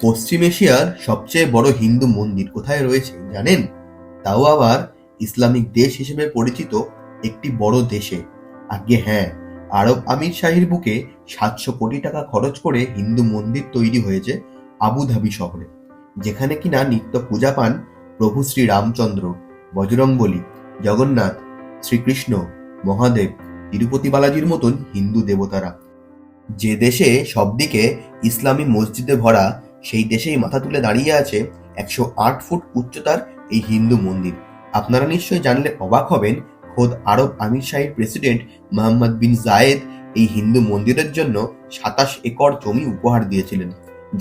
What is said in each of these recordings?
পশ্চিম এশিয়ার সবচেয়ে বড় হিন্দু মন্দির কোথায় রয়েছে জানেন? তাও আবার ইসলামিক দেশ হিসেবে পরিচিত একটি বড় দেশে। আজ্ঞে হ্যাঁ, আরব আমির শাহীর বুকে ৭০০ কোটি টাকা খরচ করে হিন্দু মন্দির তৈরি হয়েছে আবুধাবি শহরে, যেখানে কিনা নিত্য পূজা পান প্রভু শ্রী রামচন্দ্র, বজরংবলী, জগন্নাথ, শ্রীকৃষ্ণ, মহাদেব, তিরুপতি বালাজির মতন হিন্দু দেবতারা। যে দেশে সবদিকে ইসলামী মসজিদে ভরা, সেই দেশেই মাথা তুলে দাঁড়িয়ে আছে ১০৮ ফুট উচ্চতার এই হিন্দু মন্দির। আপনারা নিশ্চয়ই জানলে অবাক হবেন, খোদ আরব আমির শাহীর প্রেসিডেন্ট মোহাম্মদ বিন জায়েদ এই হিন্দু মন্দিরের জন্য ২৭ একর জমি উপহার দিয়েছিলেন,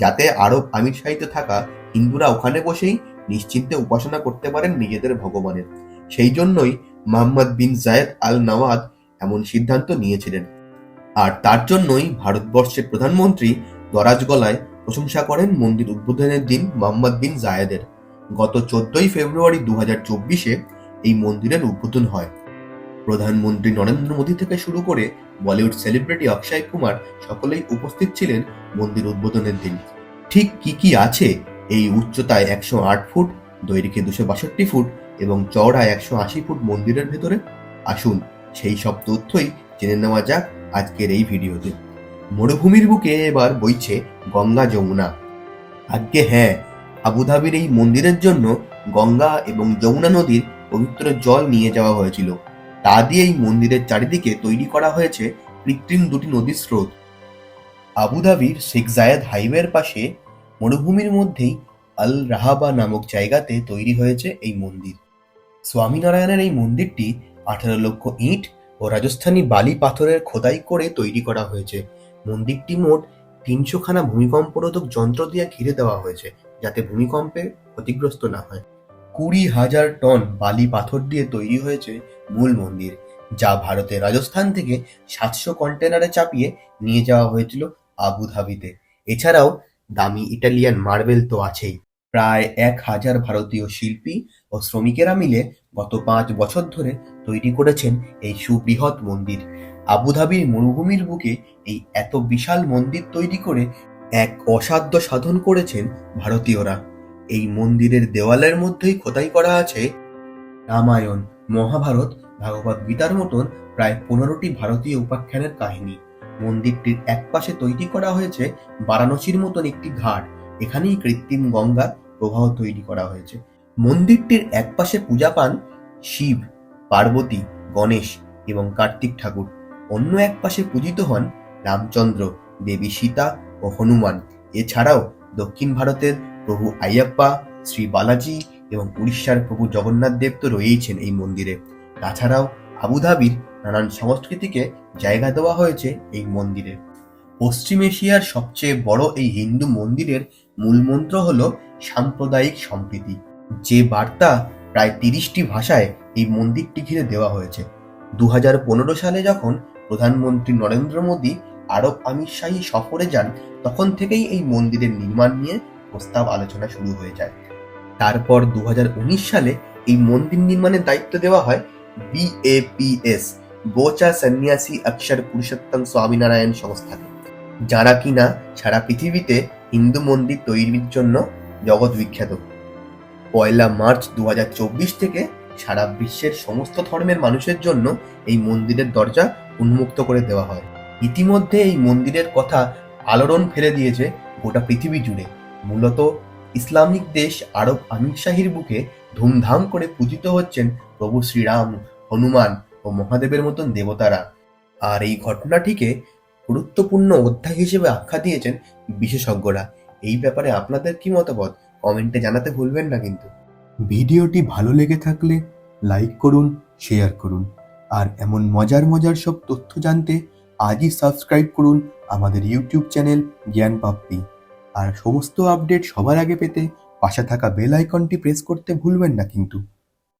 যাতে আরব আমির শাহীতে থাকা হিন্দুরা ওখানে বসেই নিশ্চিন্তে উপাসনা করতে পারেন নিজেদের ভগবানের। সেই জন্যই মোহাম্মদ বিন জায়েদ আল নওয়াদ এমন সিদ্ধান্ত নিয়েছিলেন। আর তার জন্যই ভারতবর্ষের প্রধানমন্ত্রী দরাজ গলায় প্রশংসা করেন মন্দির উদ্বোধনের দিন মোহাম্মদ বিন জায়েদের। গত ১৪ই ফেব্রুয়ারি ২০২৪-এ এই মন্দিরের উদ্বোধন হয়। প্রধানমন্ত্রী নরেন্দ্র মোদী থেকে শুরু করে বলিউড সেলিব্রিটি অক্ষয় কুমার সকলেই উপস্থিত ছিলেন মন্দির উদ্বোধনের দিন। ঠিক কি কি আছে এই উচ্চতায় ১০৮ ফুট, দৈর্ঘ্যে ২৬২ ফুট এবং চওড়ায় ১৮০ ফুট মন্দিরের ভেতরে? আসুন সেই সব তথ্যই জেনে নেওয়া যাক আজকের এই ভিডিওতে। মরুভূমির বুকে এবার বইছে গঙ্গা যমুনা। আজ্ঞে হ্যাঁ, আবুধাবির এই মন্দিরের জন্য গঙ্গা এবং যমুনা নদীর পবিত্র জল নিয়ে যাওয়া হয়েছিল। তা দিয়ে এই মন্দিরের চারিদিকে তৈরি করা হয়েছে কৃত্রিম দুটি নদীর স্রোত। আবুধাবির শেখ জায়েদ হাইওয়ের পাশে মরুভূমির মধ্যেই আল রাহাবা নামক জায়গাতে তৈরি হয়েছে এই মন্দির। স্বামীনারায়ণের এই মন্দিরটি ১৮ লক্ষ ইট ও রাজস্থানী বালি পাথরের খোদাই করে তৈরি করা হয়েছে। মন্দিরটি মোট ৩০০ খানা ভূমিকম্পরোধক যন্ত্র দিয়ে ঘিরে দেওয়া হয়েছে, যাতে ভূমিকম্পে ক্ষতিগ্রস্ত না হয়। ২০,০০০ টন বালি পাথর দিয়ে তৈরি হয়েছে মূল মন্দির, যা ভারতের রাজস্থান থেকে ৭০০ কন্টেনারে চাপিয়ে নিয়ে যাওয়া হয়েছিল আবুধাবিতে। এছাড়াও দামি ইটালিয়ান মার্বেল তো আছেই। প্রায় ১,০০০ ভারতীয় শিল্পী ও শ্রমিকেরা মিলে গত ৫ বছর ধরে তৈরি করেছেন এই সুবৃহৎ মন্দির। আবুধাবির মরুভূমির বুকে এই এত বিশাল মন্দির তৈরি করে এক অসাধ্য সাধন করেছেন ভারতীয়রা। এই মন্দিরের দেওয়ালের মধ্যেই খোদাই করা আছে রামায়ণ, মহাভারত, ভাগবত গীতার মতন প্রায় ১৫টি ভারতীয় উপাখ্যানের কাহিনী। মন্দিরটির একপাশে তৈরি করা হয়েছে বারাণসীর মতন একটি ঘাট, এখানেই কৃত্রিম গঙ্গার প্রবাহ তৈরি করা হয়েছে। মন্দিরটির একপাশে পূজা পান শিব, পার্বতী, গণেশ এবং কার্তিক ঠাকুর। অন্য একপাশে পূজিত হন রামচন্দ্র, দেবী সীতা ও হনুমান। এছাড়াও দক্ষিণ ভারতের প্রভু আইয়াপ্পা, শ্রী বালাজি এবং উড়িষ্যার প্রভু জগন্নাথ দেব তো রয়েইছেন এই মন্দিরে। তাছাড়াও আবুধাবির নানান সংস্কৃতিকে জায়গা দেওয়া হয়েছে এই মন্দিরে। পশ্চিম এশিয়ার সবচেয়ে বড় এই হিন্দু মন্দিরের মূল মন্ত্র হল সাম্প্রদায়িক সম্প্রীতি, যে বার্তা প্রায় ৩০টি ভাষায় এই মন্দিরটি ঘিরে দেওয়া হয়েছে। ২০১৫ সালে যখন প্রধানমন্ত্রী নরেন্দ্র মোদী আরব আমির শাহী সফরে যান, তখন থেকেই এই মন্দিরের নির্মাণ নিয়ে প্রস্তাব আলোচনা শুরু হয়ে যায়। তারপর ২০১৯ সালে এই মন্দির নির্মাণের দায়িত্ব দেওয়া হয় BAPS, বোচা সন্ন্যাসী অক্ষর পুরুষোত্তম স্বামীনারায়ণ সংস্থাকে, যারা কিনা সারা পৃথিবীতে হিন্দু মন্দির তৈরির জন্য জগৎ বিখ্যাত। ১ মার্চ ২০২৪ থেকে সারা বিশ্বের সমস্ত ধর্মের মানুষের জন্য এই মন্দিরের দরজা উন্মুক্ত করে দেওয়া হয়। ইতিমধ্যে এই মন্দিরের কথা আলোড়ন ফেলে দিয়েছে গোটা পৃথিবী জুড়ে। মূলত ইসলামিক দেশ আরব আমির শাহীর বুকে ধুমধাম করে পূজিত হচ্ছেন প্রভু শ্রীরাম, হনুমান ও মহাদেবের মতন দেবতারা। আর এই ঘটনাটিকে গুরুত্বপূর্ণ অধ্যায় হিসেবে আখ্যা দিয়েছেন বিশেষজ্ঞরা। এই ব্যাপারে আপনাদের কি মতামত কমেন্টে জানাতে ভুলবেন না কিন্তু। ভিডিওটি ভালো লেগে থাকলে লাইক করুন, শেয়ার করুন, আর এমন মজার মজার সব তথ্য জানতে আজই সাবস্ক্রাইব করুন আমাদের ইউটিউব চ্যানেল জ্ঞান পাপ্পি। আর সমস্ত আপডেট সবার আগে পেতে পাশে থাকা বেল আইকনটি প্রেস করতে ভুলবেন না কিন্তু।